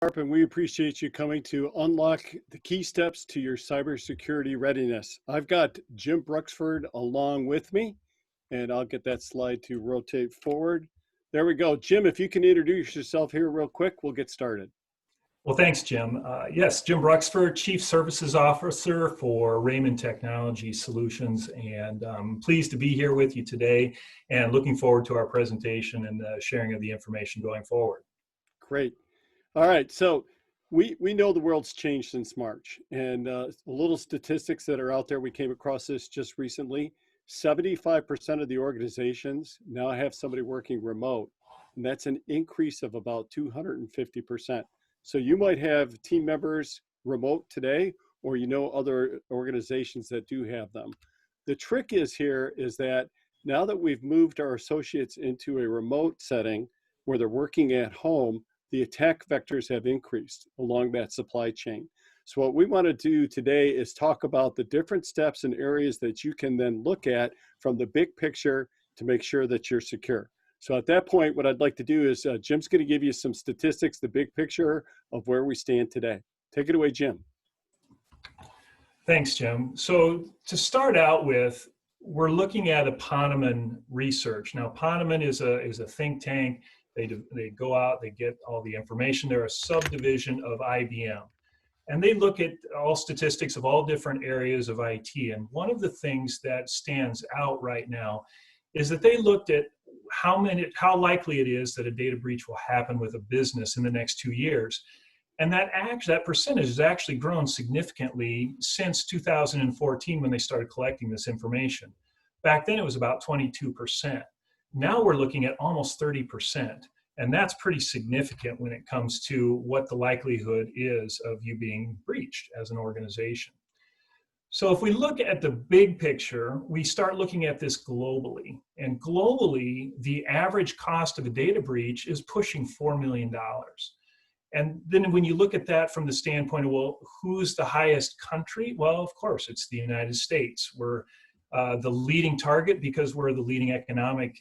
And we appreciate you coming to unlock the key steps to your cybersecurity readiness. I've got Jim Bruxford along with me, and I'll get that slide to rotate forward. There we go. Jim, if you can introduce yourself here real quick, we'll get started. Well, thanks, Jim. Yes, Jim Bruxford, Chief Services Officer for Raymond Technology Solutions, and I'm pleased to be here with you today and looking forward to our presentation and the sharing of the information going forward. Great. All right, so we know the world's changed since March, and a little statistics that are out there, we came across this just recently. 75% of the organizations now have somebody working remote, and that's an increase of about 250%. So you might have team members remote today, or you know other organizations that do have them. The trick is that now that we've moved our associates into a remote setting where they're working at home, the attack vectors have increased along that supply chain. So what we want to do today is talk about the different steps and areas that you can then look at from the big picture to make sure that you're secure. So at that point, what I'd like to do is Jim's going to give you some statistics, the big picture of where we stand today. Take it away, Jim. Thanks, Jim. So to start out with, we're looking at a Ponemon research. Now, Ponemon is a think tank. They go out, they get all the information. They're a subdivision of IBM. And they look at all statistics of all different areas of IT. And one of the things that stands out right now is that they looked at how likely it is that a data breach will happen with a business in the next 2 years. And that percentage has actually grown significantly since 2014 when they started collecting this information. Back then it was about 22%. Now we're looking at almost 30%, and that's pretty significant when it comes to what the likelihood is of you being breached as an organization. So if we look at the big picture, we start looking at this globally. And globally, the average cost of a data breach is pushing $4 million. And then when you look at that from the standpoint of, well, who's the highest country? Well, of course, it's the United States. We're the leading target because we're the leading economic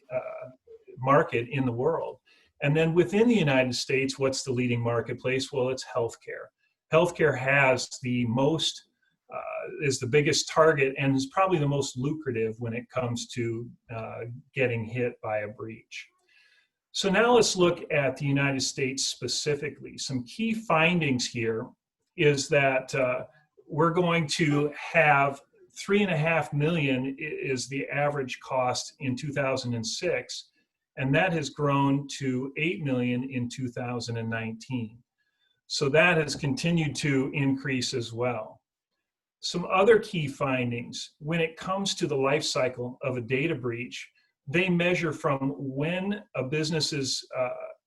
market in the world. And then within the United States, what's the leading marketplace? Well, it's healthcare. Healthcare has the most, is the biggest target and is probably the most lucrative when it comes to getting hit by a breach. So now let's look at the United States specifically. Some key findings here is that we're going to have $3.5 million is the average cost in 2006, and that has grown to $8 million in 2019. So that has continued to increase as well. Some other key findings, when it comes to the life cycle of a data breach, they measure from when a business is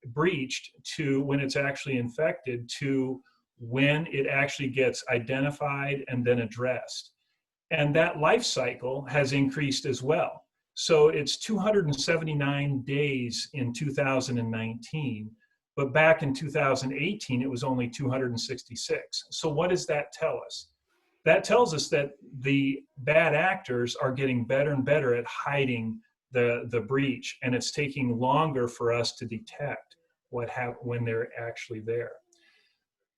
breached to when it's actually infected to when it actually gets identified and then addressed. And that life cycle has increased as well. So it's 279 days in 2019, but back in 2018, it was only 266. So what does that tell us? That tells us that the bad actors are getting better and better at hiding the breach, and it's taking longer for us to detect when they're actually there.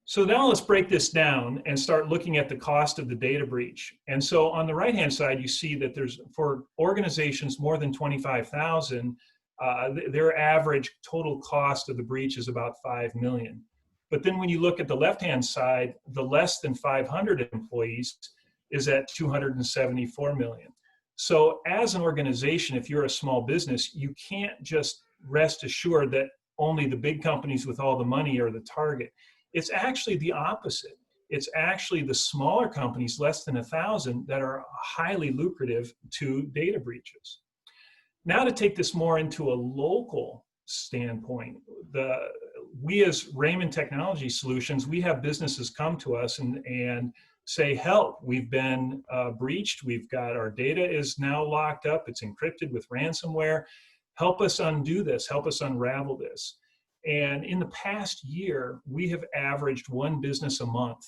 So now let's break this down and start looking at the cost of the data breach. And so on the right-hand side, you see that there's, for organizations more than 25,000, their average total cost of the breach is about $5 million. But then when you look at the left-hand side, the less than 500 employees is at $274 million. So as an organization, if you're a small business, you can't just rest assured that only the big companies with all the money are the target. It's actually the opposite. It's actually the smaller companies, less than 1,000, that are highly lucrative to data breaches. Now to take this more into a local standpoint, we as Raymond Technology Solutions, we have businesses come to us and say, help, we've been breached, we've got our data is now locked up, it's encrypted with ransomware, help us undo this, help us unravel this. And in the past year, we have averaged one business a month.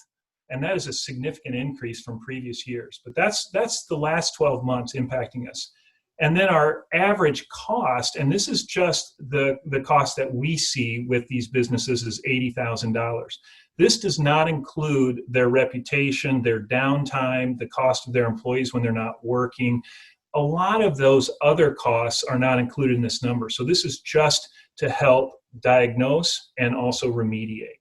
And that is a significant increase from previous years. But that's the last 12 months impacting us. And then our average cost, and this is just the cost that we see with these businesses, is $80,000. This does not include their reputation, their downtime, the cost of their employees when they're not working. A lot of those other costs are not included in this number. So this is just to help diagnose and also remediate.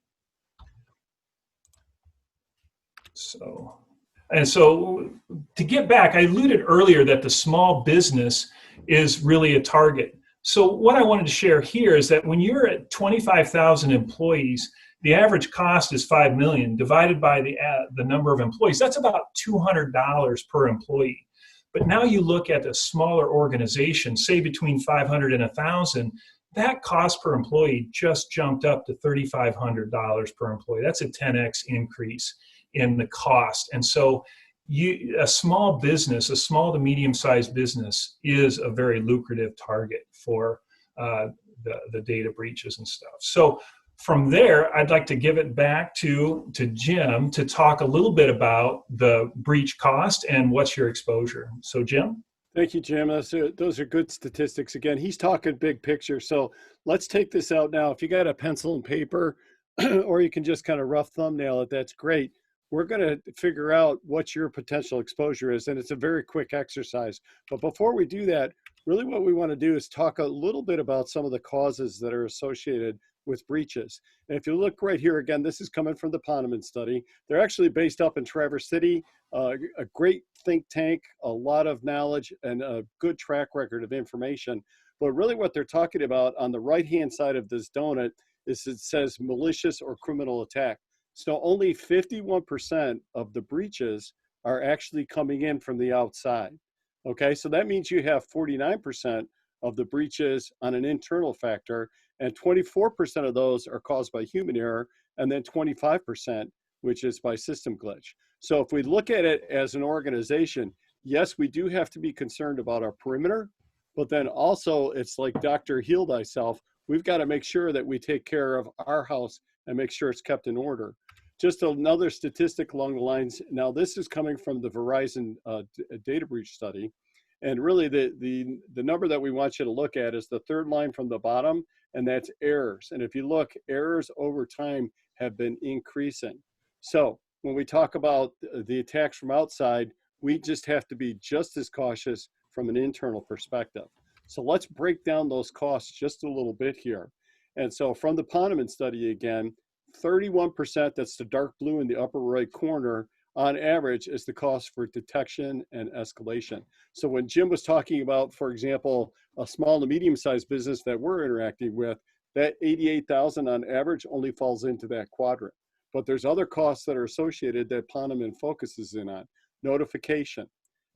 So to get back, I alluded earlier that the small business is really a target. So what I wanted to share here is that when you're at 25,000 employees, the average cost is $5 million divided by the number of employees. That's about $200 per employee. But now you look at a smaller organization, say between 500 and 1,000, that cost per employee just jumped up to $3,500 per employee. That's a 10x increase in the cost. And so a small business, a small to medium-sized business, is a very lucrative target for the data breaches and stuff. So from there, I'd like to give it back to Jim to talk a little bit about the breach cost and what's your exposure. So Jim? Thank you, Jim. Those are good statistics. Again, he's talking big picture. So let's take this out now. If you got a pencil and paper, or you can just kind of rough thumbnail it, that's great. We're going to figure out what your potential exposure is, and it's a very quick exercise. But before we do that, really what we want to do is talk a little bit about some of the causes that are associated with breaches. And if you look right here, again, this is coming from the Poneman study. They're actually based up in Traverse City, a great think tank, a lot of knowledge, and a good track record of information. But really what they're talking about on the right-hand side of this donut is it says malicious or criminal attack. So only 51% of the breaches are actually coming in from the outside. Okay, so that means you have 49% of the breaches on an internal factor, and 24% of those are caused by human error, and then 25%, which is by system glitch. So if we look at it as an organization, yes, we do have to be concerned about our perimeter, but then also it's like Dr. Heal Thyself, we've got to make sure that we take care of our house and make sure it's kept in order. Just another statistic along the lines, now this is coming from the Verizon data breach study, and really the number that we want you to look at is the third line from the bottom, and that's errors. And if you look, errors over time have been increasing. So when we talk about the attacks from outside, we just have to be just as cautious from an internal perspective. So let's break down those costs just a little bit here. And so from the Poneman study again, 31%, that's the dark blue in the upper right corner, on average is the cost for detection and escalation. So when Jim was talking about, for example, a small to medium-sized business that we're interacting with, that 88,000 on average only falls into that quadrant. But there's other costs that are associated that Poneman focuses in on. Notification,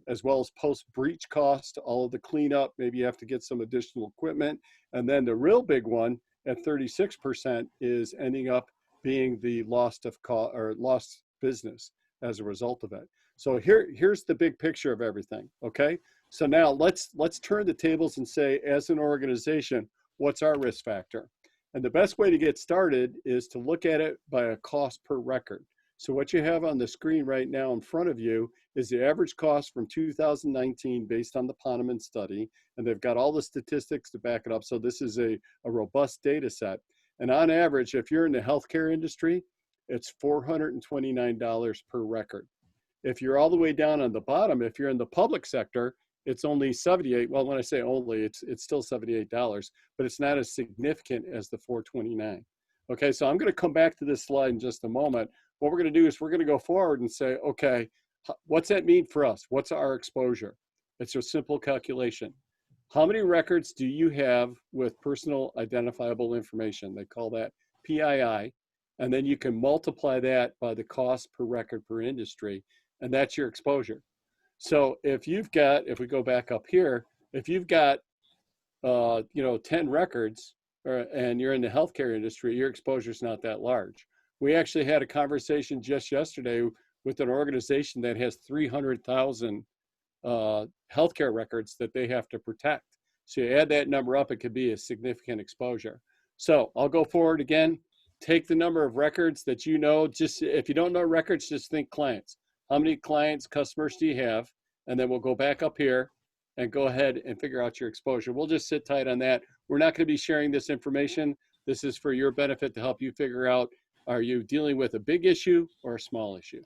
as well as post-breach cost, all of the cleanup, maybe you have to get some additional equipment. And then the real big one at 36% is ending up being the lost business as a result of it. So here's the big picture of everything, okay? So now let's turn the tables and say, as an organization, what's our risk factor? And the best way to get started is to look at it by a cost per record. So what you have on the screen right now in front of you is the average cost from 2019 based on the Poneman study, and they've got all the statistics to back it up. So this is a robust data set. And on average, if you're in the healthcare industry, it's $429 per record. If you're all the way down on the bottom, if you're in the public sector, it's only $78. Well, when I say only, it's still $78, but it's not as significant as the $429. Okay, so I'm going to come back to this slide in just a moment. What we're going to do is we're going to go forward and say, okay, what's that mean for us? What's our exposure? It's a simple calculation. How many records do you have with personal identifiable information? They call that PII. And then you can multiply that by the cost per record per industry, and that's your exposure. So if we go back up here, if you've got 10 records and you're in the healthcare industry, your exposure is not that large. We actually had a conversation just yesterday with an organization that has 300,000 healthcare records that they have to protect. So you add that number up, it could be a significant exposure. So I'll go forward again. Take the number of records that you know. Just if you don't know records, just think clients. How many clients, customers do you have? And then we'll go back up here and go ahead and figure out your exposure. We'll just sit tight on that. We're not going to be sharing this information. This is for your benefit to help you figure out, are you dealing with a big issue or a small issue?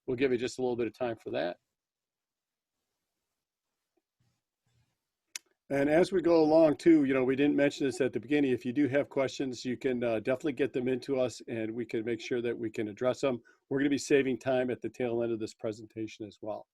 We'll give you just a little bit of time for that. And as we go along too, we didn't mention this at the beginning. If you do have questions, you can definitely get them into us and we can make sure that we can address them. We're going to be saving time at the tail end of this presentation as well.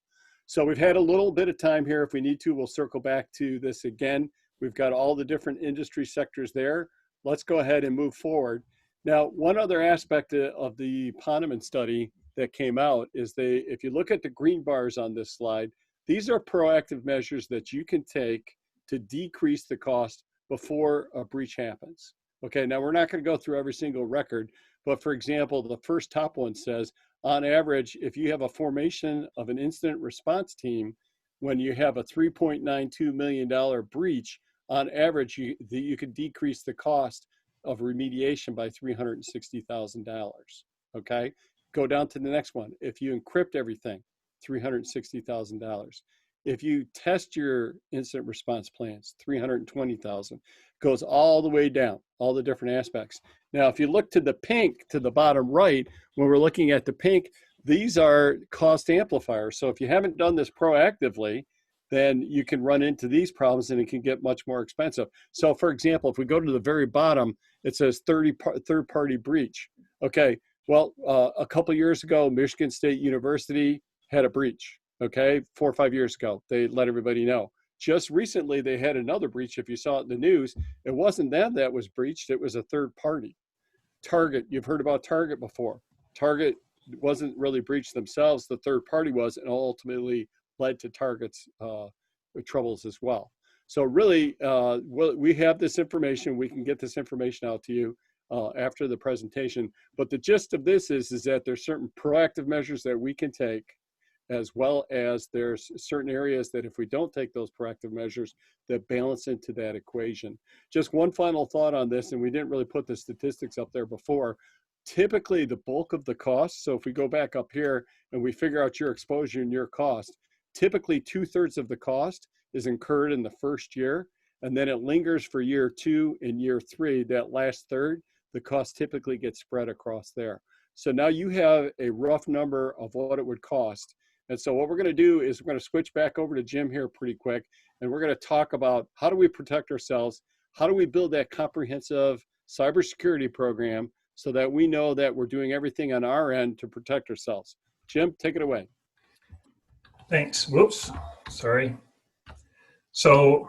So we've had a little bit of time here. If we need to, we'll circle back to this again. We've got all the different industry sectors there. Let's go ahead and move forward. Now, one other aspect of the Poneman study that came out is if you look at the green bars on this slide, these are proactive measures that you can take to decrease the cost before a breach happens. Okay, now we're not going to go through every single record, but for example, the first top one says, on average, if you have a formation of an incident response team, when you have a $3.92 million breach, on average, you could decrease the cost of remediation by $360,000. Okay, go down to the next one. If you encrypt everything, $360,000. If you test your incident response plans, $320,000. Goes all the way down, all the different aspects. Now, if you look to the pink, to the bottom right, when we're looking at the pink, these are cost amplifiers. So if you haven't done this proactively, then you can run into these problems and it can get much more expensive. So for example, if we go to the very bottom, it says third-party breach. Okay, well, a couple years ago, Michigan State University had a breach. Okay, 4 or 5 years ago, they let everybody know. Just recently, they had another breach. If you saw it in the news, it wasn't them that was breached, it was a third party. Target, you've heard about Target before. Target wasn't really breached themselves, the third party was, and ultimately led to Target's troubles as well. So really, we have this information, we can get this information out to you after the presentation, but the gist of this is that there's certain proactive measures that we can take, as well as there's certain areas that if we don't take those proactive measures, that balance into that equation. Just one final thought on this, and we didn't really put the statistics up there before. Typically, the bulk of the cost, so if we go back up here and we figure out your exposure and your cost, typically 2/3 of the cost is incurred in the first year, and then it lingers for year 2 and year 3. That last third, the cost typically gets spread across there. So now you have a rough number of what it would cost. And so what we're going to do is we're going to switch back over to Jim here pretty quick, and we're going to talk about how do we protect ourselves, how do we build that comprehensive cybersecurity program so that we know that we're doing everything on our end to protect ourselves. Jim, take it away. Thanks. Whoops, sorry. So,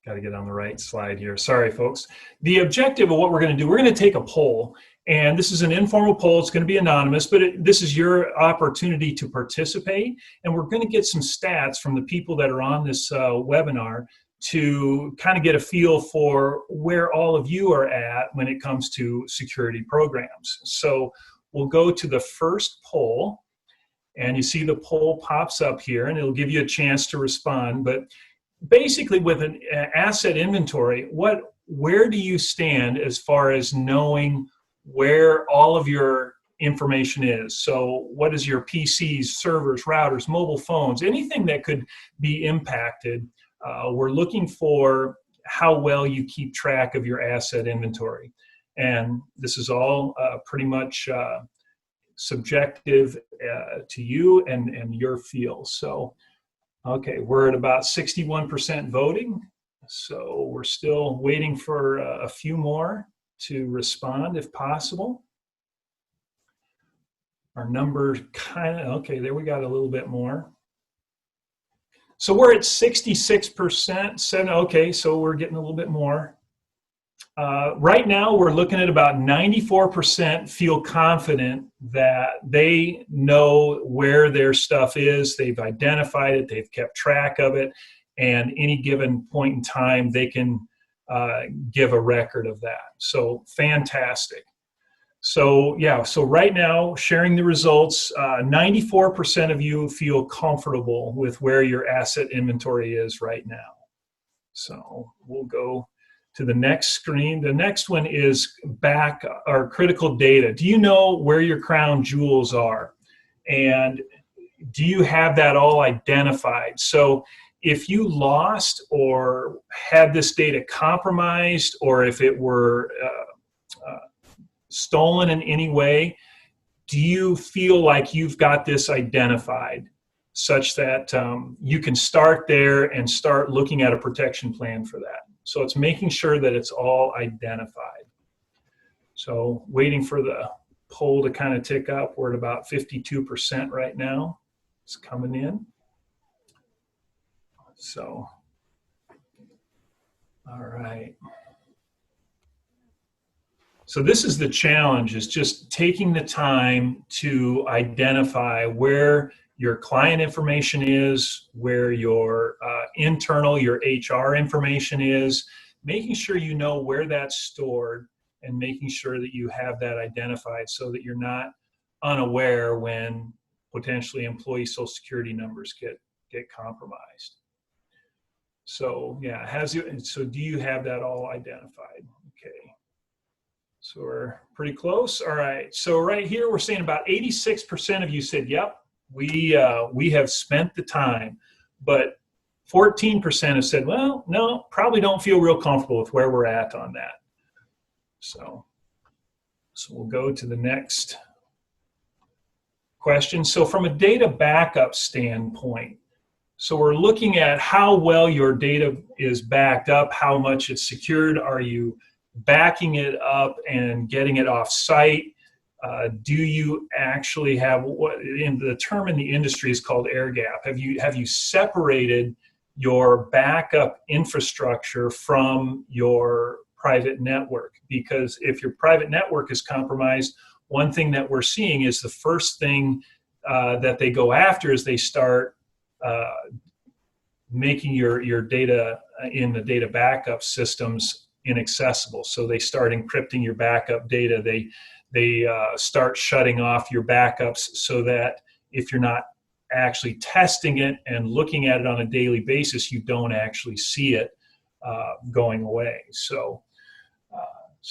got to get on the right slide here. Sorry, folks. The objective of what we're going to do, we're going to take a poll. And this is an informal poll. It's going to be anonymous, but this is your opportunity to participate. And we're going to get some stats from the people that are on this webinar to kind of get a feel for where all of you are at when it comes to security programs. So we'll go to the first poll, and you see the poll pops up here, and it'll give you a chance to respond. But basically, with an asset inventory, where do you stand as far as knowing where all of your information is? So what is your PCs, servers, routers, mobile phones, anything that could be impacted? We're looking for how well you keep track of your asset inventory. And this is all pretty much subjective to you and your field. So, okay, we're at about 61% voting. So we're still waiting for a few more to respond if possible. Our number kind of, okay, there we got a little bit more. So we're at 66%, okay, so we're getting a little bit more. Right now we're looking at about 94% feel confident that they know where their stuff is, they've identified it, they've kept track of it, and any given point in time they can give a record of that. So fantastic. So yeah, so right now sharing the results, 94% of you feel comfortable with where your asset inventory is right now. So we'll go to the next screen. The next one is back our critical data. Do you know where your crown jewels are? And do you have that all identified? So if you lost or had this data compromised, or if it were stolen in any way, do you feel like you've got this identified such that you can start there and start looking at a protection plan for that? So it's making sure that it's all identified. So waiting for the poll to kind of tick up. We're at about 52% right now. It's coming in. So, all right. So this is the challenge, is just taking the time to identify where your client information is, where your internal, your HR information is, making sure you know where that's stored, and making sure that you have that identified so that you're not unaware when potentially employee social security numbers get compromised. So yeah, so do you have that all identified? Okay. So we're pretty close. All right. So right here, we're saying about 86% of you said, yep, we have spent the time, but 14% have said, well, no, probably don't feel real comfortable with where we're at on that. So we'll go to the next question. So from a data backup standpoint, so we're looking at how well your data is backed up, how much it's secured. Are you backing it up and getting it off site? Do you actually have what in the term in the industry is called air gap? Have you separated your backup infrastructure from your private network? Because if your private network is compromised, one thing that we're seeing is the first thing that they go after is they start making your data in the data backup systems inaccessible. So they start encrypting your backup data. They start shutting off your backups so that if you're not actually testing it and looking at it on a daily basis, you don't actually see it going away. So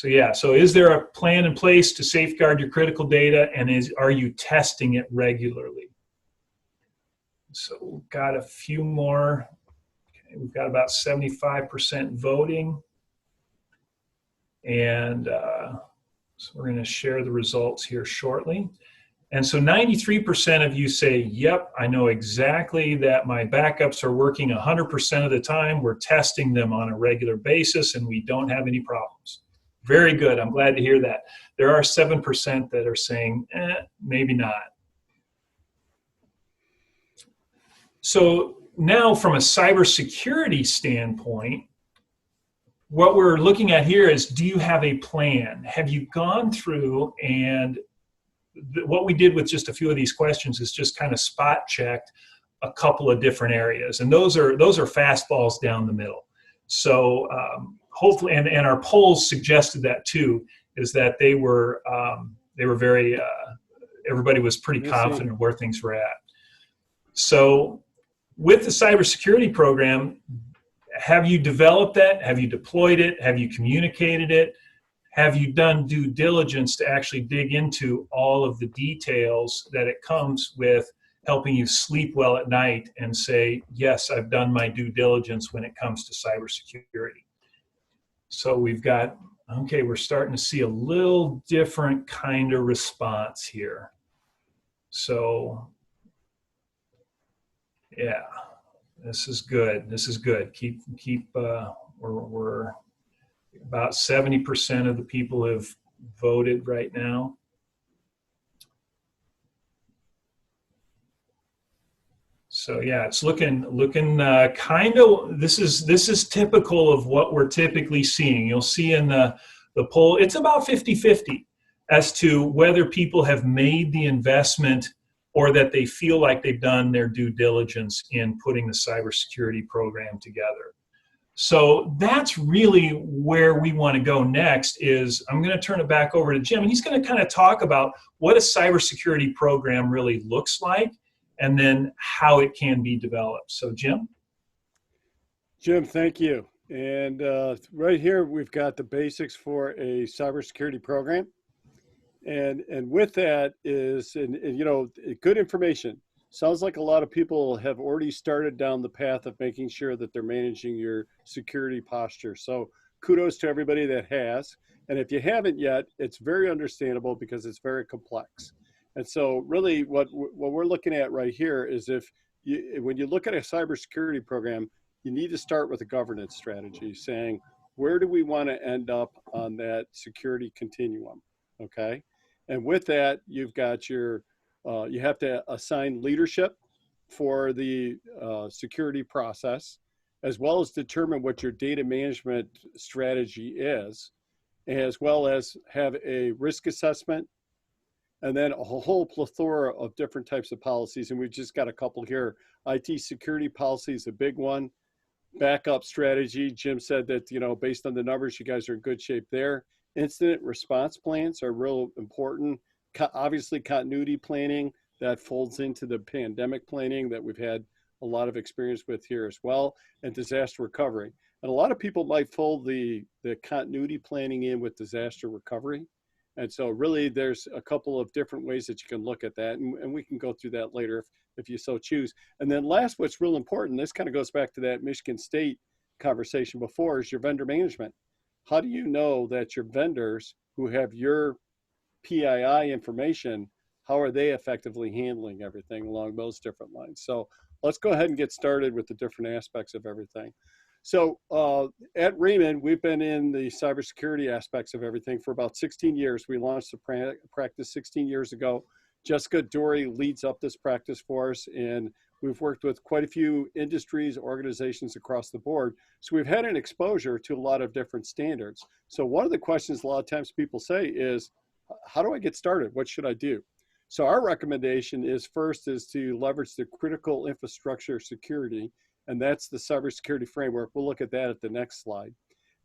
is there a plan in place to safeguard your critical data, and are you testing it regularly? So we've got a few more. Okay, we've got about 75% voting. And so we're going to share the results here shortly. And so 93% of you say, yep, I know exactly that my backups are working 100% of the time. We're testing them on a regular basis, and we don't have any problems. Very good. I'm glad to hear that. There are 7% that are saying, maybe not. So now from a cybersecurity standpoint, what we're looking at here is, do you have a plan? Have you gone through, and what we did with just a few of these questions is just kind of spot checked a couple of different areas, and those are fastballs down the middle. So hopefully, and our polls suggested that too, is that they were very everybody was pretty confident where things were at. So with the cybersecurity program, have you developed that? Have you deployed it? Have you communicated it? Have you done due diligence to actually dig into all of the details that it comes with helping you sleep well at night and say, yes, I've done my due diligence when it comes to cybersecurity? So we've got, okay, we're starting to see a little different kind of response here. So yeah, this is good. This is good. We're about 70% of the people have voted right now. So yeah, it's looking kind of, this is typical of what we're typically seeing. You'll see in the poll, it's about 50-50 as to whether people have made the investment or that they feel like they've done their due diligence in putting the cybersecurity program together. So that's really where we want to go next. Is I'm going to turn it back over to Jim, and he's going to kind of talk about what a cybersecurity program really looks like, and then how it can be developed. So Jim? Jim, thank you. And right here, we've got the basics for a cybersecurity program. And with that is, and you know, good information. Sounds like a lot of people have already started down the path of making sure that they're managing your security posture. So kudos to everybody that has. And if you haven't yet, it's very understandable because it's very complex. And so really what we're looking at right here is when you look at a cybersecurity program, you need to start with a governance strategy saying, where do we want to end up on that security continuum? Okay. And with that, you've got you have to assign leadership for the security process, as well as determine what your data management strategy is, as well as have a risk assessment, and then a whole plethora of different types of policies. And we've just got a couple here. IT security policy is a big one. Backup strategy. Jim said that, based on the numbers, you guys are in good shape there. Incident response plans are real important. Obviously, continuity planning, that folds into the pandemic planning that we've had a lot of experience with here as well, and disaster recovery. And a lot of people might fold the continuity planning in with disaster recovery. And so really there's a couple of different ways that you can look at that, and we can go through that later if you so choose. And then last, what's real important, this kind of goes back to that Michigan State conversation before, is your vendor management. How do you know that your vendors who have your PII information, how are they effectively handling everything along those different lines? So let's go ahead and get started with the different aspects of everything. So at Raymond, we've been in the cybersecurity aspects of everything for about 16 years. We launched the practice 16 years ago. Jessica Dory leads up this practice for us, and we've worked with quite a few industries, organizations across the board. So we've had an exposure to a lot of different standards. So one of the questions a lot of times people say is, how do I get started? What should I do? So our recommendation is first is to leverage the critical infrastructure security, and that's the Cybersecurity Framework. We'll look at that at the next slide.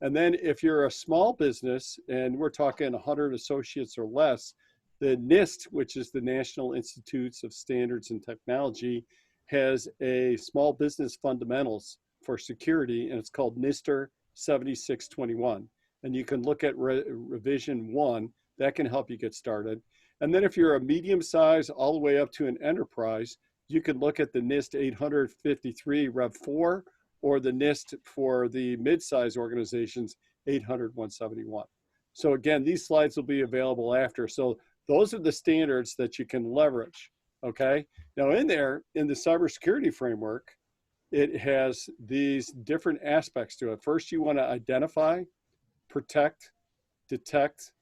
And then if you're a small business, and we're talking 100 associates or less, the NIST, which is the National Institutes of Standards and Technology, has a small business fundamentals for security, and it's called NIST 7621. And you can look at revision 1, that can help you get started. And then if you're a medium size all the way up to an enterprise, you can look at the NIST 853 Rev 4 or the NIST for the mid-size organizations 800-171. So again, these slides will be available after. So those are the standards that you can leverage, okay? Now in there, in the cybersecurity framework, it has these different aspects to it. First, you want to identify, protect, detect,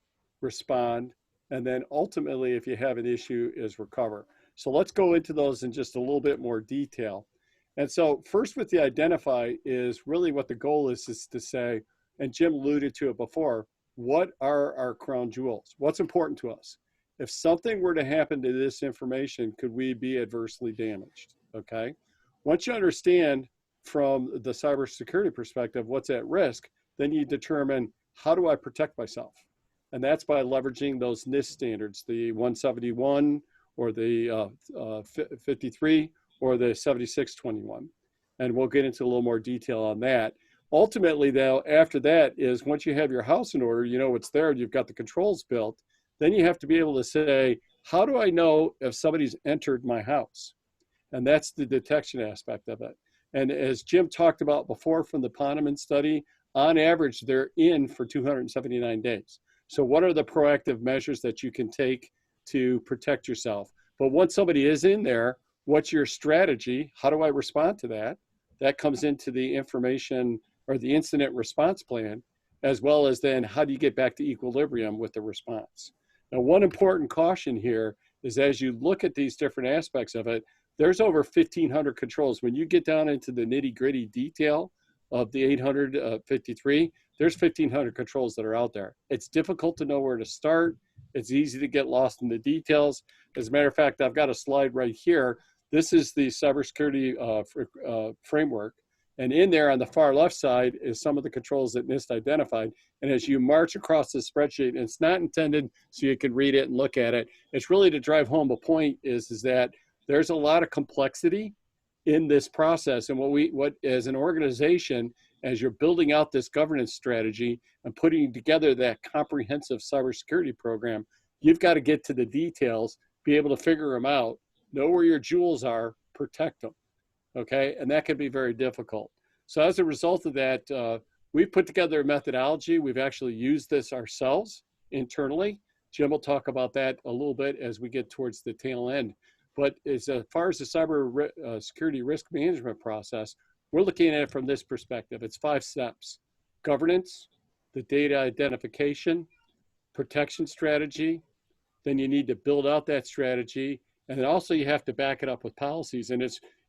respond, and then ultimately, if you have an issue, is recover. So let's go into those in just a little bit more detail. And so first with the identify is really what the goal is to say, and Jim alluded to it before, what are our crown jewels? What's important to us? If something were to happen to this information, could we be adversely damaged, okay? Once you understand from the cybersecurity perspective what's at risk, then you determine, how do I protect myself? And that's by leveraging those NIST standards, the 171 or the 53 or the 7621. And we'll get into a little more detail on that. Ultimately, though, after that is once you have your house in order, you know what's there, you've got the controls built, then you have to be able to say, how do I know if somebody's entered my house? And that's the detection aspect of it. And as Jim talked about before from the Poneman study, on average, they're in for 279 days. So what are the proactive measures that you can take to protect yourself? But once somebody is in there, what's your strategy? How do I respond to that? That comes into the information or the incident response plan, as well as then how do you get back to equilibrium with the response? Now, one important caution here is as you look at these different aspects of it, there's over 1,500 controls. When you get down into the nitty-gritty detail of the 853, there's 1,500 controls that are out there. It's difficult to know where to start. It's easy to get lost in the details. As a matter of fact, I've got a slide right here. This is the cybersecurity framework. And in there on the far left side is some of the controls that NIST identified. And as you march across the spreadsheet, and it's not intended so you can read it and look at it. It's really to drive home a point is that there's a lot of complexity in this process. And what as an organization, as you're building out this governance strategy and putting together that comprehensive cybersecurity program, you've got to get to the details, be able to figure them out, know where your jewels are, protect them, okay? And that can be very difficult. So as a result of that, we've put together a methodology. We've actually used this ourselves internally. Jim will talk about that a little bit as we get towards the tail end. But as far as the cyber security risk management process, we're looking at it from this perspective. It's 5 steps: governance, the data identification, protection strategy, then you need to build out that strategy, and then also you have to back it up with policies. And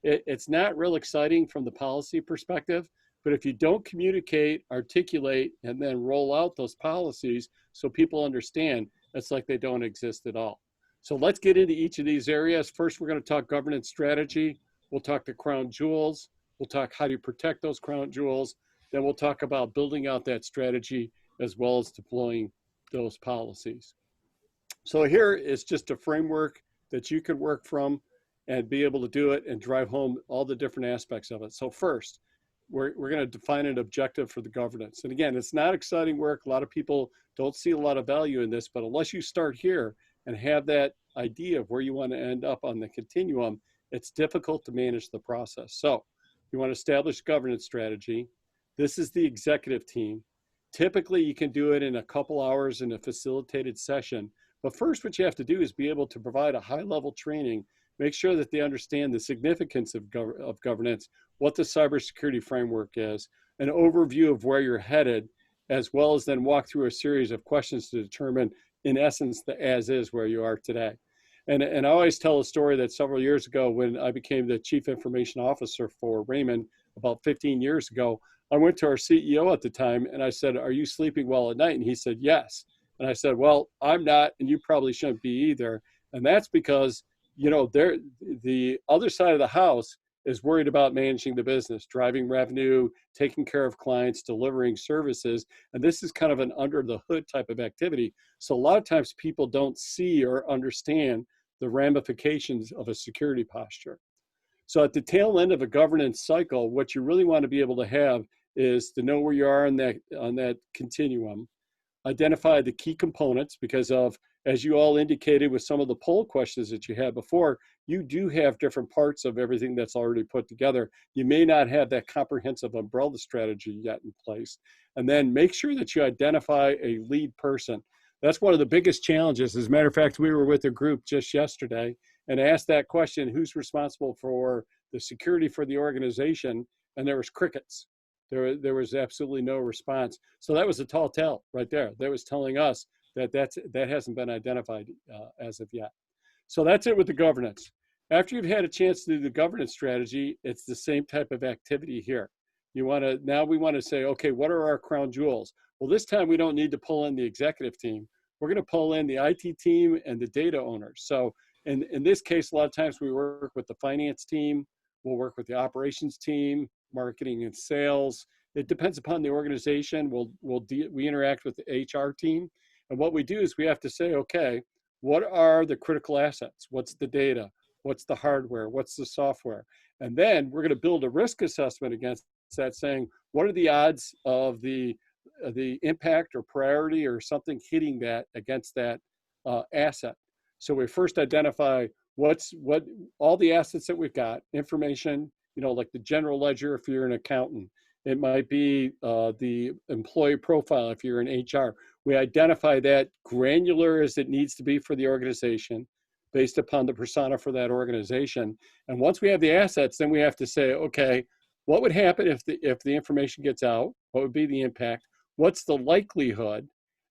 it's not real exciting from the policy perspective, but if you don't communicate, articulate, and then roll out those policies so people understand, it's like they don't exist at all. So let's get into each of these areas. First, we're going to talk governance strategy. We'll talk the crown jewels. We'll talk how do you protect those crown jewels. Then we'll talk about building out that strategy as well as deploying those policies. So here is just a framework that you could work from and be able to do it and drive home all the different aspects of it. So first, we're going to define an objective for the governance. And again, it's not exciting work. A lot of people don't see a lot of value in this, but unless you start here and have that idea of where you want to end up on the continuum, it's difficult to manage the process. So you want to establish governance strategy. This is the executive team. Typically, you can do it in a couple hours in a facilitated session. But first, what you have to do is be able to provide a high-level training, make sure that they understand the significance of governance, what the cybersecurity framework is, an overview of where you're headed, as well as then walk through a series of questions to determine, in essence, the as-is where you are today. And I always tell a story that several years ago when I became the Chief Information Officer for Raymond about 15 years ago, I went to our CEO at the time and I said, "Are you sleeping well at night?" And he said, "Yes." And I said, "Well, I'm not, and you probably shouldn't be either." And that's because, you know, the other side of the house is worried about managing the business, driving revenue, taking care of clients, delivering services. And this is kind of an under the hood type of activity. So a lot of times people don't see or understand the ramifications of a security posture. So at the tail end of a governance cycle, what you really want to be able to have is to know where you are on that continuum. Identify the key components because of, as you all indicated with some of the poll questions that you had before, you do have different parts of everything that's already put together. You may not have that comprehensive umbrella strategy yet in place. And then make sure that you identify a lead person. That's one of the biggest challenges. As a matter of fact, we were with a group just yesterday and asked that question, who's responsible for the security for the organization? And there was crickets. There was absolutely no response. So that was a tall tale right there. That was telling us that that hasn't been identified as of yet. So that's it with the governance. After you've had a chance to do the governance strategy, it's the same type of activity here. Now we want to say, okay, what are our crown jewels? Well, this time we don't need to pull in the executive team. We're going to pull in the IT team and the data owners. So in this case, a lot of times we work with the finance team, we'll work with the operations team, marketing and sales. It depends upon the organization. We interact with the HR team. And what we do is we have to say, okay, what are the critical assets? What's the data? What's the hardware? What's the software? And then we're going to build a risk assessment against that, saying, what are the odds of the impact or priority or something hitting that against that asset? So we first identify what all the assets that we've got, information, like the general ledger if you're an accountant. It might be the employee profile if you're in HR. We identify that granular as it needs to be for the organization based upon the persona for that organization. And once we have the assets, then we have to say, okay, what would happen if the information gets out? What would be the impact? What's the likelihood?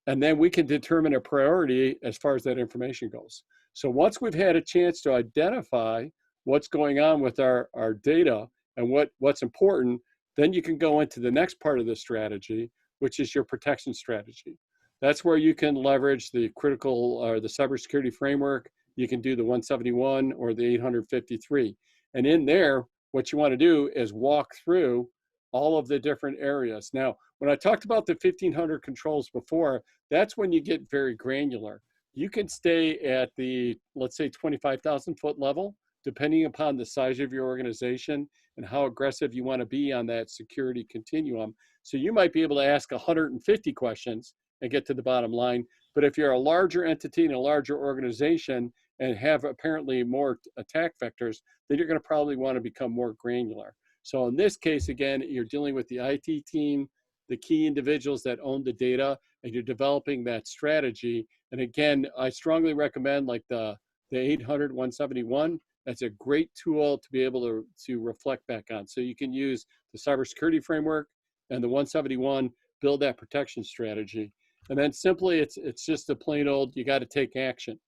And then we can determine a priority as far as that information goes. So once we've had a chance to identify what's going on with our data and what's important, then you can go into the next part of the strategy, which is your protection strategy. That's where you can leverage the critical or the cybersecurity framework. You can do the 171 or the 853. And in there, what you want to do is walk through all of the different areas. Now, when I talked about the 1,500 controls before, that's when you get very granular. You can stay at the, let's say, 25,000 foot level, depending upon the size of your organization and how aggressive you want to be on that security continuum. So you might be able to ask 150 questions and get to the bottom line. But if you're a larger entity and a larger organization and have apparently more attack vectors, then you're going to probably want to become more granular. So in this case, again, you're dealing with the IT team, the key individuals that own the data, and you're developing that strategy. And again, I strongly recommend like the 800-171. That's a great tool to be able to reflect back on. So you can use the Cybersecurity Framework and the 171, build that protection strategy. And then simply, it's just a plain old, you got to take action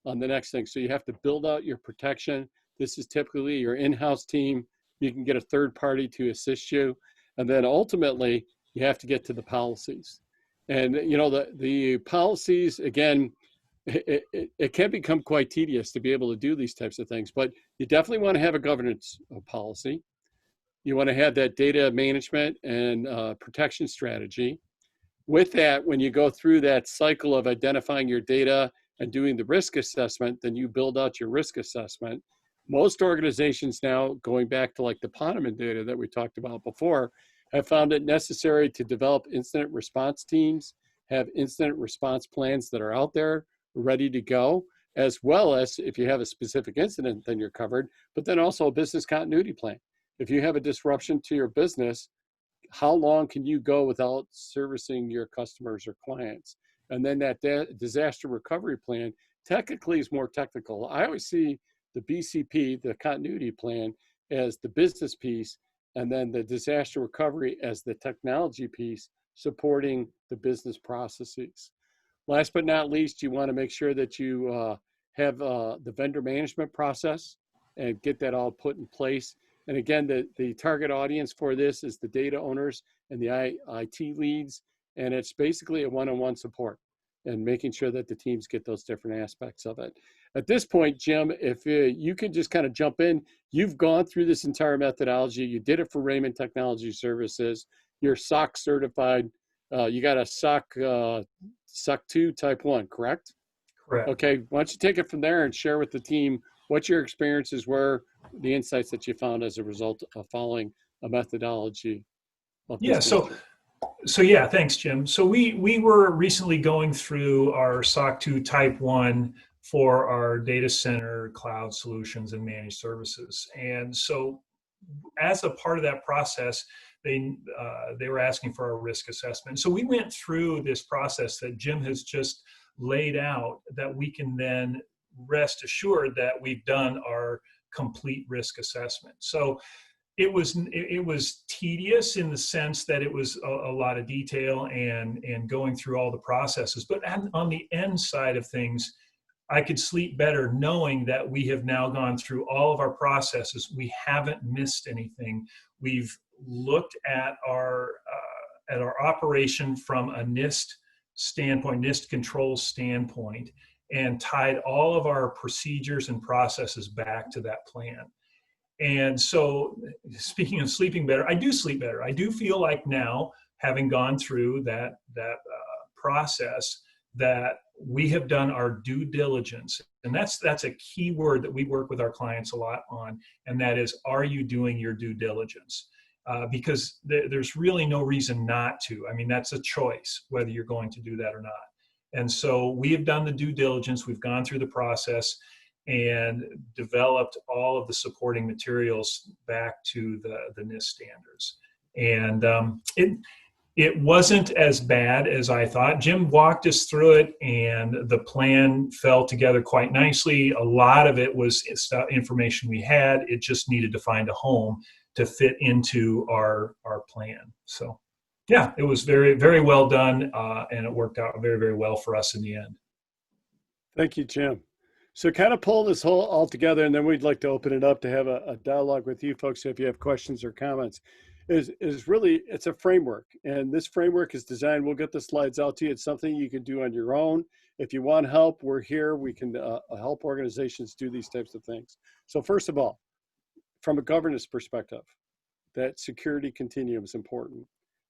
on the next thing. So you have to build out your protection. This is typically your in-house team. You can get a third party to assist you. And then ultimately, you have to get to the policies. And you know, the policies, again, it can become quite tedious to be able to do these types of things, but you definitely want to have a governance policy. You want to have that data management and protection strategy. With that, when you go through that cycle of identifying your data and doing the risk assessment, then you build out your risk assessment. Most organizations now, going back to like the Ponemon data that we talked about before, have found it necessary to develop incident response teams, have incident response plans that are out there ready to go, as well as if you have a specific incident, then you're covered, but then also a business continuity plan. If you have a disruption to your business, how long can you go without servicing your customers or clients? And then that disaster recovery plan technically is more technical. I always see the BCP, the continuity plan, as the business piece, and then the disaster recovery as the technology piece supporting the business processes. Last but not least, you want to make sure that you have the vendor management process and get that all put in place. And again, the target audience for this is the data owners and the IT leads. And it's basically a one-on-one support and making sure that the teams get those different aspects of it. At this point, Jim, if you can just kind of jump in, you've gone through this entire methodology. You did it for Raymond Technology Services. You're SOC certified. You got a SOC 2 type 1, correct? Correct. Okay, why don't you take it from there and share with the team what your experiences were, the insights that you found as a result of following a methodology of this nature. So yeah, thanks, Jim. So we were recently going through our SOC 2 Type 1 for our data center, cloud solutions, and managed services. And so as a part of that process, they were asking for a risk assessment. So we went through this process that Jim has just laid out, that we can then rest assured that we've done our complete risk assessment. So it was tedious in the sense that it was a lot of detail and going through all the processes. But on the end side of things, I could sleep better knowing that we have now gone through all of our processes. We haven't missed anything. We've looked at our operation from a NIST standpoint, NIST controls standpoint, and tied all of our procedures and processes back to that plan. And so, speaking of sleeping better, I do sleep better. I do feel like now, having gone through that process, that we have done our due diligence. And that's a key word that we work with our clients a lot on, and that is, are you doing your due diligence? Because there's really no reason not to. I mean, that's a choice, whether you're going to do that or not. And so we have done the due diligence. We've gone through the process and developed all of the supporting materials back to the NIST standards. And it wasn't as bad as I thought. Jim walked us through it, and the plan fell together quite nicely. A lot of it was information we had. It just needed to find a home to fit into our plan. So yeah, it was very, very well done, and it worked out very, very well for us in the end. Thank you, Jim. So kind of pull this whole all together, and then we'd like to open it up to have a dialogue with you folks if you have questions or comments. Is really, it's a framework, and this framework is designed, we'll get the slides out to you. It's something you can do on your own. If you want help, we're here. We can help organizations do these types of things. So first of all, from a governance perspective, that security continuum is important.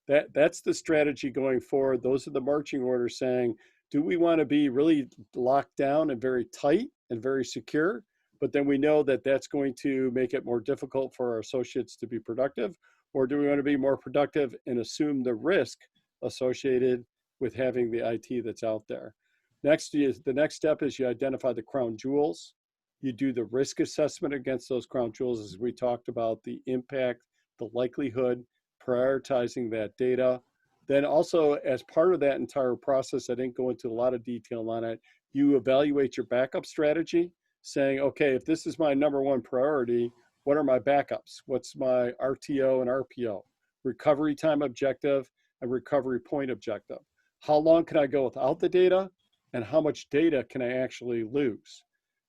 That's the strategy going forward. Those are the marching orders saying, do we want to be really locked down and very tight and very secure? But then we know that that's going to make it more difficult for our associates to be productive. Or do we want to be more productive and assume the risk associated with having the IT that's out there? The next step is you identify the crown jewels. You do the risk assessment against those crown jewels, as we talked about, the impact, the likelihood, prioritizing that data. Then also, as part of that entire process, I didn't go into a lot of detail on it, you evaluate your backup strategy, saying, okay, if this is my number one priority, what are my backups? What's my RTO and RPO? Recovery time objective and recovery point objective. How long can I go without the data? And how much data can I actually lose?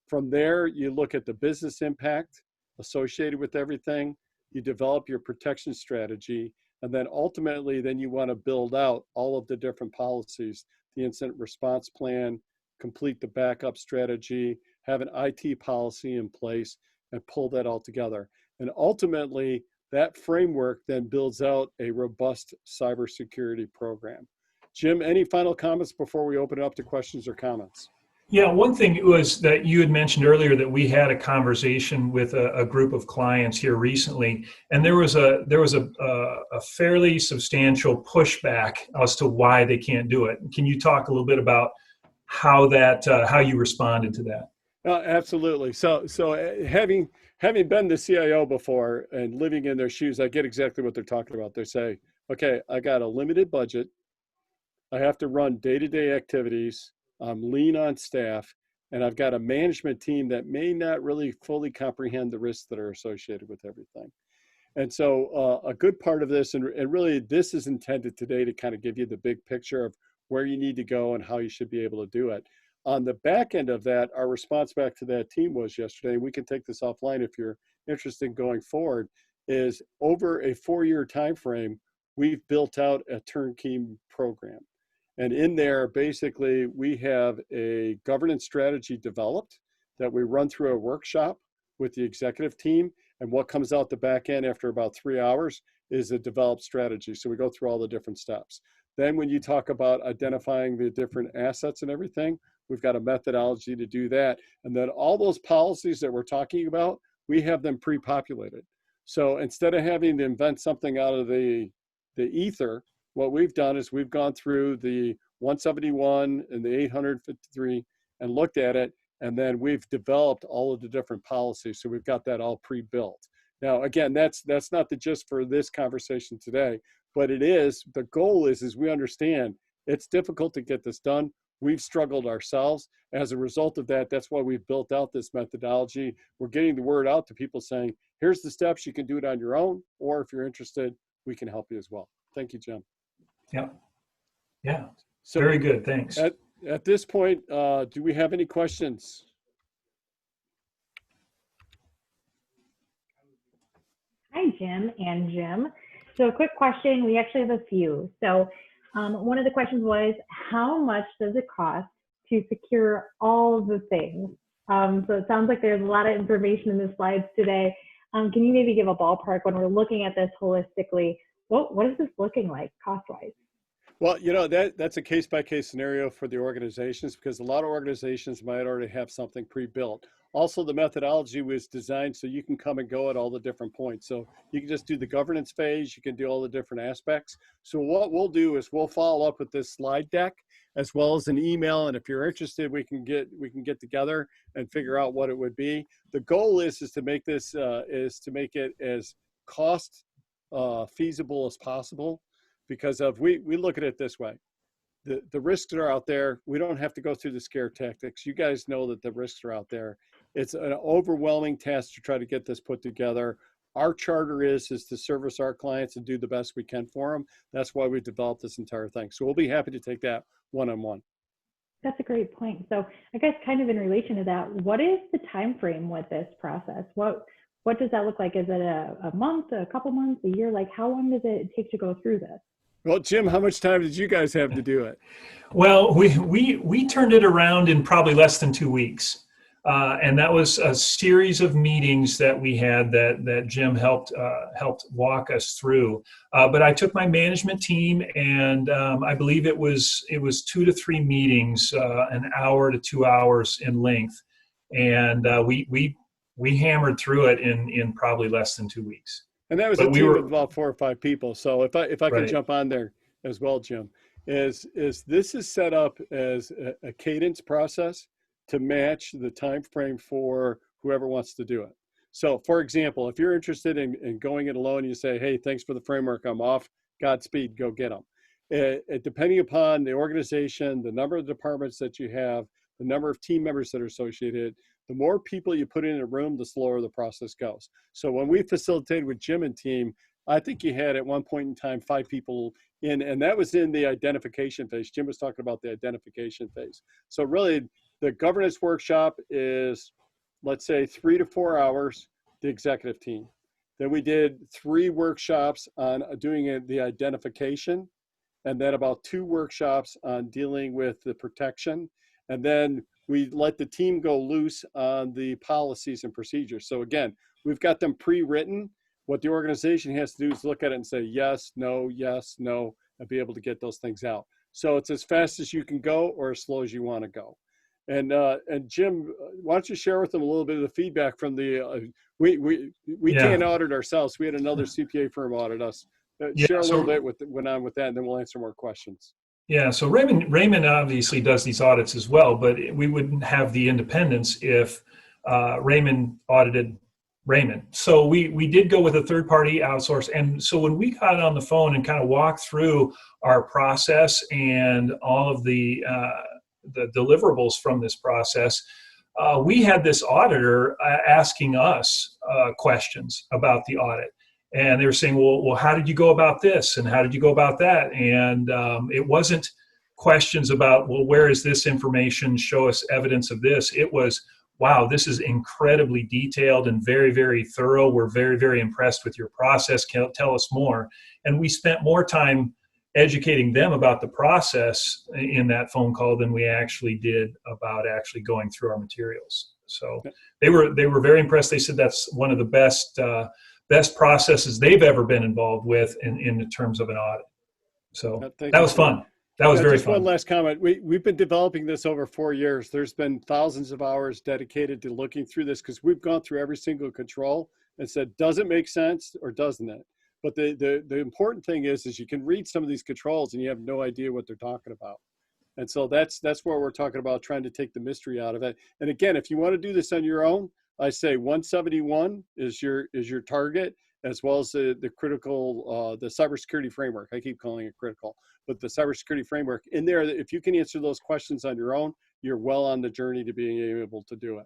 From there, you look at the business impact associated with everything. You develop your protection strategy. And then ultimately, then you want to build out all of the different policies, the incident response plan, complete the backup strategy, have an IT policy in place, and pull that all together. And ultimately, that framework then builds out a robust cybersecurity program. Jim, any final comments before we open it up to questions or comments? Yeah, one thing was that you had mentioned earlier that we had a conversation with a group of clients here recently, and there was a fairly substantial pushback as to why they can't do it. Can you talk a little bit about how you responded to that? Absolutely. So having been the CIO before and living in their shoes, I get exactly what they're talking about. They say, okay, I got a limited budget. I have to run day-to-day activities. I'm lean on staff, and I've got a management team that may not really fully comprehend the risks that are associated with everything. And so a good part of this, and really this is intended today to kind of give you the big picture of where you need to go and how you should be able to do it. On the back end of that, our response back to that team was yesterday, and we can take this offline if you're interested in going forward, is over a 4-year time frame, we've built out a turnkey program. And in there, basically, we have a governance strategy developed that we run through a workshop with the executive team. And what comes out the back end after about 3 hours is a developed strategy. So we go through all the different steps. Then when you talk about identifying the different assets and everything, we've got a methodology to do that. And then all those policies that we're talking about, we have them pre-populated. So instead of having to invent something out of the ether, what we've done is we've gone through the 171 and the 853 and looked at it, and then we've developed all of the different policies. So we've got that all pre-built. Now, again, that's not the gist for this conversation today, but it is, the goal is we understand it's difficult to get this done. We've struggled ourselves. As a result of that, that's why we've built out this methodology. We're getting the word out to people saying, here's the steps, you can do it on your own, or if you're interested, we can help you as well. Thank you, Jim. Yeah. So very good. Thanks. At this point, do we have any questions? Hi, Jim and Jim. So a quick question. We actually have a few. So one of the questions was, how much does it cost to secure all of the things? So it sounds like there's a lot of information in the slides today. Can you maybe give a ballpark when we're looking at this holistically? What is this looking like cost-wise? Well, that's a case-by-case scenario for the organizations, because a lot of organizations might already have something pre-built. Also, the methodology was designed so you can come and go at all the different points. So you can just do the governance phase, you can do all the different aspects. So what we'll do is we'll follow up with this slide deck as well as an email. And if you're interested, we can get together and figure out what it would be. The goal is to make this it as cost feasible as possible, because we look at it this way. The risks that are out there, we don't have to go through the scare tactics. You guys know that the risks are out there. It's an overwhelming task to try to get this put together. Our charter is to service our clients and do the best we can for them. That's why we developed this entire thing. So we'll be happy to take that one-on-one. That's a great point. So I guess kind of in relation to that, what is the time frame with this process? What does that look like? Is it a month, a couple months, a year? Like, how long does it take to go through this? Well, Jim, how much time did you guys have to do it? Well, we turned it around in probably less than 2 weeks. And that was a series of meetings that we had that Jim helped walk us through. But I took my management team, and I believe it was 2 to 3 meetings, an hour to 2 hours in length. And we hammered through it in probably less than 2 weeks. And that was a team of about 4 or 5 people. So if I can jump on there as well, Jim, is this is set up as a cadence process to match the time frame for whoever wants to do it. So for example, if you're interested in going it alone, you say, hey, thanks for the framework, I'm off, Godspeed, go get them. Depending upon the organization, the number of departments that you have, the number of team members that are associated, the more people you put in a room, the slower the process goes. So when we facilitated with Jim and team, I think you had at one point in time 5 people in, and that was in the identification phase. Jim was talking about the identification phase. So really, the governance workshop is, let's say, 3 to 4 hours, the executive team. Then we did 3 workshops on doing the identification, and then about 2 workshops on dealing with the protection. And then we let the team go loose on the policies and procedures. So again, we've got them pre-written. What the organization has to do is look at it and say, yes, no, and be able to get those things out. So it's as fast as you can go or as slow as you want to go. And Jim, why don't you share with them a little bit of the feedback from the, we can't audit ourselves. We had another CPA firm audit us. Share a little bit what went on with that, and then we'll answer more questions. Yeah, so Raymond obviously does these audits as well, but we wouldn't have the independence if Raymond audited Raymond. So we did go with a third-party outsource. And so when we got on the phone and kind of walked through our process and all of the deliverables from this process, we had this auditor asking us questions about the audit. And they were saying, well, how did you go about this? And how did you go about that? And it wasn't questions about, well, where is this information? Show us evidence of this. It was, wow, this is incredibly detailed and very, very thorough. We're very, very impressed with your process. Tell us more. And we spent more time educating them about the process in that phone call than we actually did about actually going through our materials. So they were very impressed. They said that's one of the best processes they've ever been involved with in terms of an audit. So that was fun. That was very fun. One last comment. We've been developing this over 4 years. There's been thousands of hours dedicated to looking through this because we've gone through every single control and said, does it make sense or doesn't it? But the important thing is you can read some of these controls and you have no idea what they're talking about. And so that's where we're talking about trying to take the mystery out of it. And again, if you want to do this on your own, I say 171 is your target, as well as the critical, the cybersecurity framework. I keep calling it critical, but the cybersecurity framework in there, if you can answer those questions on your own, you're well on the journey to being able to do it.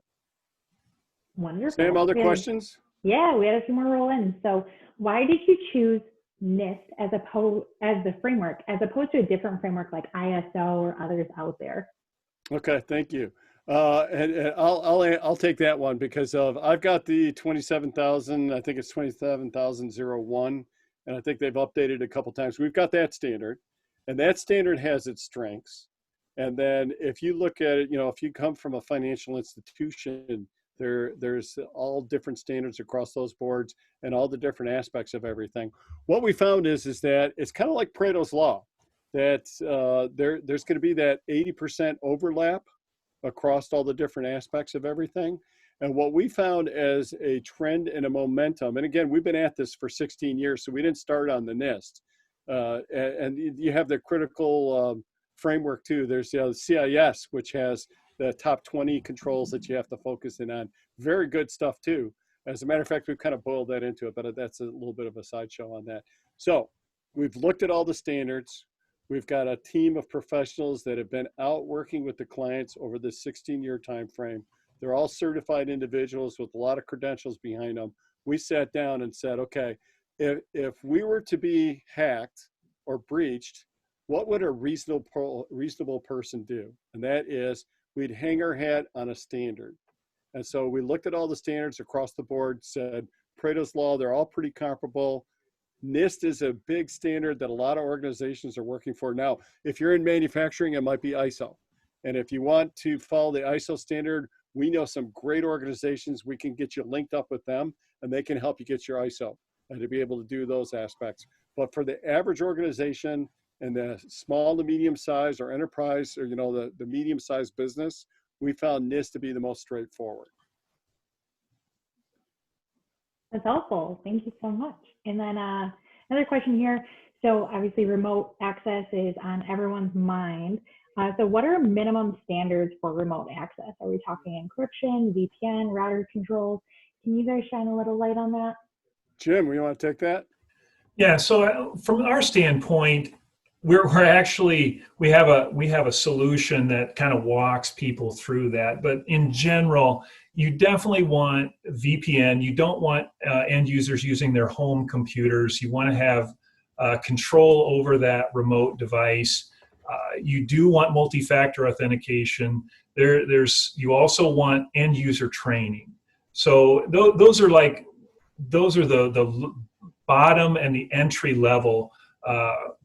Wonderful. Sam, other questions? Yeah, we had a few more roll in. So why did you choose NIST as the framework, as opposed to a different framework like ISO or others out there? Okay, thank you. And I'll take that one because I've got the 27,000, I think it's 27,001, and I think they've updated a couple times. We've got that standard, and that standard has its strengths. And then if you look at it, if you come from a financial institution, there's all different standards across those boards and all the different aspects of everything. What we found is that it's kind of like Pareto's law, that there's going to be that 80% overlap across all the different aspects of everything. And what we found as a trend and a momentum, and again, we've been at this for 16 years, so we didn't start on the NIST. And you have the critical framework too. There's the CIS, which has the top 20 controls that you have to focus in on. Very good stuff too. As a matter of fact, we've kind of boiled that into it, but that's a little bit of a sideshow on that. So we've looked at all the standards. We've got a team of professionals that have been out working with the clients over this 16-year time frame. They're all certified individuals with a lot of credentials behind them. We sat down and said, okay, if we were to be hacked or breached, what would a reasonable person do? And that is, we'd hang our hat on a standard. And so we looked at all the standards across the board, said, Pareto's Law, they're all pretty comparable. NIST is a big standard that a lot of organizations are working for. Now, if you're in manufacturing, it might be ISO. And if you want to follow the ISO standard, we know some great organizations. We can get you linked up with them, and they can help you get your ISO and to be able to do those aspects. But for the average organization and the small to medium size or enterprise, or the medium sized business, we found NIST to be the most straightforward. That's helpful. Thank you so much. And then another question here. So obviously remote access is on everyone's mind. So what are minimum standards for remote access? Are we talking encryption, VPN, router controls? Can you guys shine a little light on that? Jim, you want to take that? Yeah, so from our standpoint, we have a solution that kind of walks people through that. But in general, you definitely want VPN. You don't want end users using their home computers. You want to have control over that remote device. You do want multi-factor authentication. You also want end user training. So those are the bottom and the entry level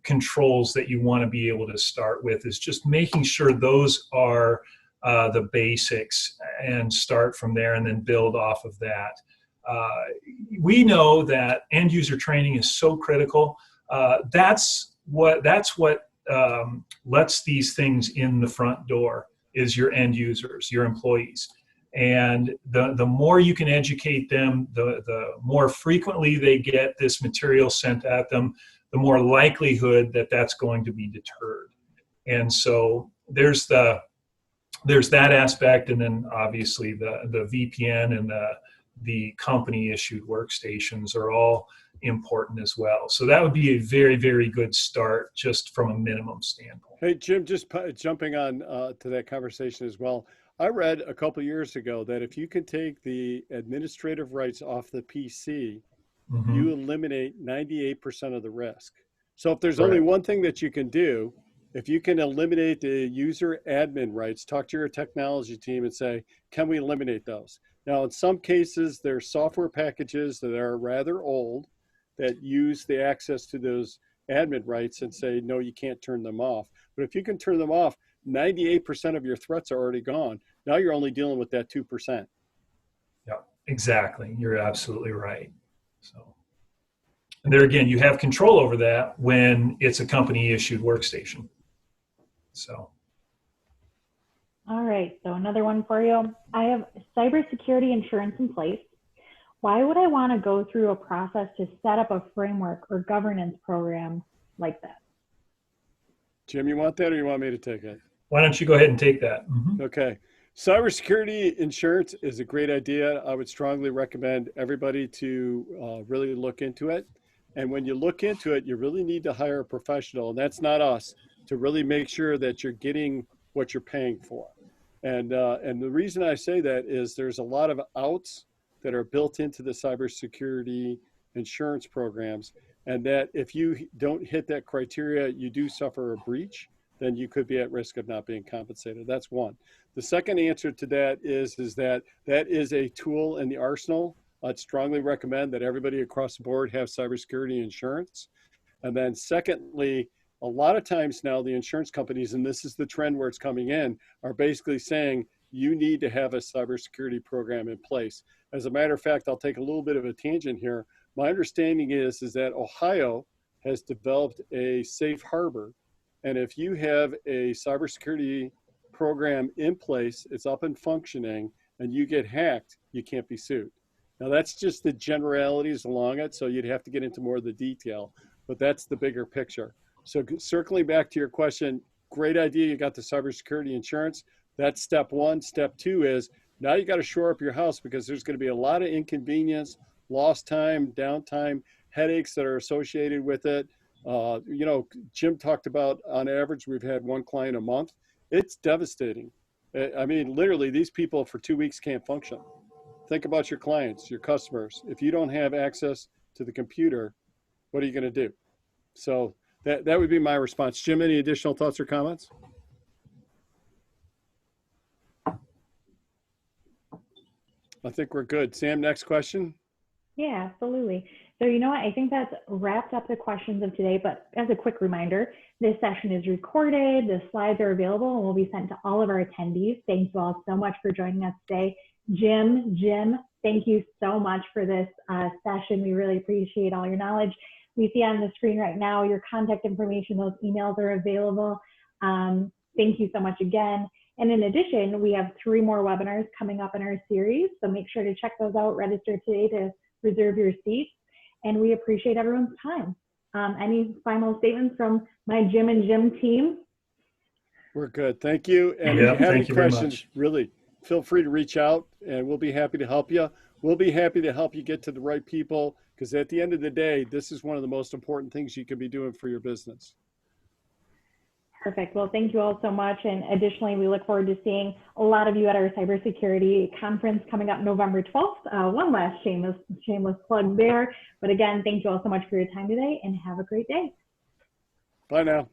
controls that you want to be able to start with, is just making sure those are the basics, and start from there and then build off of that. We know that end user training is so critical. That's what lets these things in the front door, is your end users, your employees. And the more you can educate them, the more frequently they get this material sent at them, the more likelihood that that's going to be deterred. And so there's that aspect, and then obviously the VPN and the company issued workstations are all important as well. So that would be a very, very good start, just from a minimum standpoint. Hey, Jim, just jumping on to that conversation as well. I read a couple years ago that if you can take the administrative rights off the PC, you eliminate 98% of the risk. So if there's only one thing that you can do, if you can eliminate the user admin rights, talk to your technology team and say, can we eliminate those? Now, in some cases, there's software packages that are rather old that use the access to those admin rights and say, no, you can't turn them off. But if you can turn them off, 98% of your threats are already gone. Now you're only dealing with that 2%. Yeah, exactly. You're absolutely right. So, and there again, you have control over that when it's a company issued workstation. So. All right, so another one for you. I have cybersecurity insurance in place. Why would I want to go through a process to set up a framework or governance program like that? Jim, you want that, or you want me to take it? Why don't you go ahead and take that? Okay. Cybersecurity insurance is a great idea. I would strongly recommend everybody to really look into it. And when you look into it, you really need to hire a professional, and that's not us, to really make sure that you're getting what you're paying for. And the reason I say that is there's a lot of outs that are built into the cybersecurity insurance programs, and that if you don't hit that criteria, you do suffer a breach, then you could be at risk of not being compensated. That's one. The second answer to that is that is a tool in the arsenal. I'd strongly recommend that everybody across the board have cybersecurity insurance. And then secondly, a lot of times now the insurance companies, and this is the trend where it's coming in, are basically saying you need to have a cybersecurity program in place. As a matter of fact, I'll take a little bit of a tangent here. My understanding is that Ohio has developed a safe harbor. And if you have a cybersecurity program in place, it's up and functioning, and you get hacked, you can't be sued. Now that's just the generalities along it, so you'd have to get into more of the detail, but that's the bigger picture. So circling back to your question, great idea, you got the cybersecurity insurance. That's step one. Step two is now you got to shore up your house, because there's going to be a lot of inconvenience, lost time, downtime, headaches that are associated with it. Jim talked about, on average, we've had one client a month. It's devastating. I mean, literally, these people for 2 weeks can't function. Think about your clients, your customers. If you don't have access to the computer, what are you going to do? So that would be my response. Jim, any additional thoughts or comments? I think we're good. Sam, next question. Yeah, absolutely. So you know what, I think that's wrapped up the questions of today, but as a quick reminder, this session is recorded, the slides are available, and will be sent to all of our attendees. Thank you all so much for joining us today. Jim, thank you so much for this session. We really appreciate all your knowledge. We see on the screen right now your contact information, those emails are available. Thank you so much again. And in addition, we have 3 more webinars coming up in our series, so make sure to check those out, register today to reserve your seats, and we appreciate everyone's time. Any final statements from my Jim and Jim team? We're good. Thank you. And Yeah, if you have any thank you very questions, much. really feel free to reach out and we'll be happy to help you. We'll be happy to help you get to the right people because at the end of the day, this is one of the most important things you can be doing for your business. Perfect. Well, thank you all so much. And additionally, we look forward to seeing a lot of you at our cybersecurity conference coming up November 12th. One last shameless plug there. But again, thank you all so much for your time today and have a great day. Bye now.